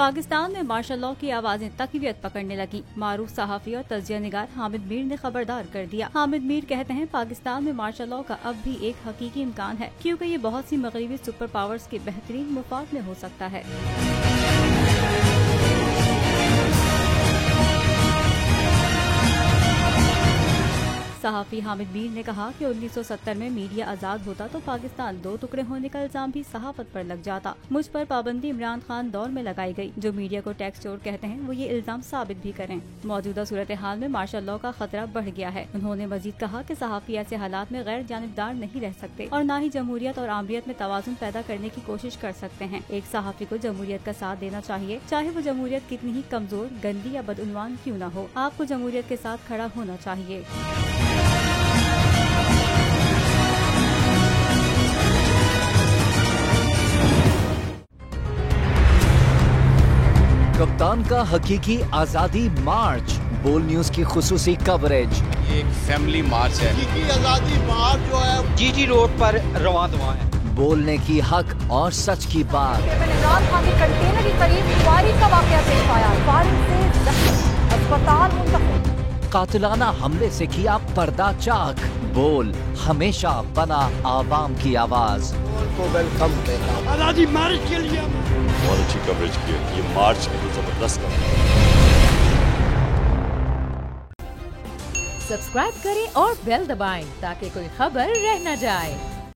पाकिस्तान में martial law की आवाजें तकवीत पकड़ने लगी। मारूफ सहाफी और तजिया निगार हामिद मीर ने खबरदार कर दिया। हामिद मीर कहते हैं पाकिस्तान में मार्शल लॉ का अब भी एक हकीकी इम्कान है, क्योंकि ये बहुत सी मगरबी सुपर पावर्स के बेहतरीन मुफाद में हो सकता है। सहाफी हामिद मीर ने कहा कि 1970 में मीडिया आजाद होता तो पाकिस्तान दो टुकड़े होने का इल्जाम भी सहाफत पर लग जाता। मुझ पर पाबंदी इमरान खान दौर में लगाई गई। जो मीडिया को टैक्स चोर कहते हैं वो ये इल्जाम साबित भी करें। मौजूदा सूरत हाल में मार्शल लॉ का खतरा बढ़ गया है। उन्होंने मजीद कहा कि सहाफी ऐसे हालात में गैर जानिबदार नहीं रह सकते और न ही जमहूरियत और आमरीत में तवाजुन पैदा करने की कोशिश कर सकते हैं। एक सहाफी को जमहूरियत का साथ देना चाहिए, चाहे वो जमहूरियत कितनी ही कमजोर, गंदी या बदउनवान क्यों न हो। आपको जमहूरियत के साथ खड़ा होना चाहिए। कप्तान का हकीकी आजादी मार्च, बोल न्यूज की खुसूसी कवरेज। ये एक फैमिली मार्च है। हकीकी आजादी मार्च जो है जीटी रोड पर रवां दवा है। बोलने की हक और सच की बात। इमरान खान के कंटेनर के करीब फायरिंग का वाकया पेश आया। फायरिंग से जख्मी, अस्पताल मुंतकिल। कातिलाना हमले से किया पर्दा चाक। बोल हमेशा बना आवाम की आवाज। को वेलकम देता। आजादी मार्च के लिए बहुत अच्छी कवरेज की है। ये मार्च की जबरदस्त सब्सक्राइब करें और बेल दबाएं ताकि कोई खबर रह न जाए।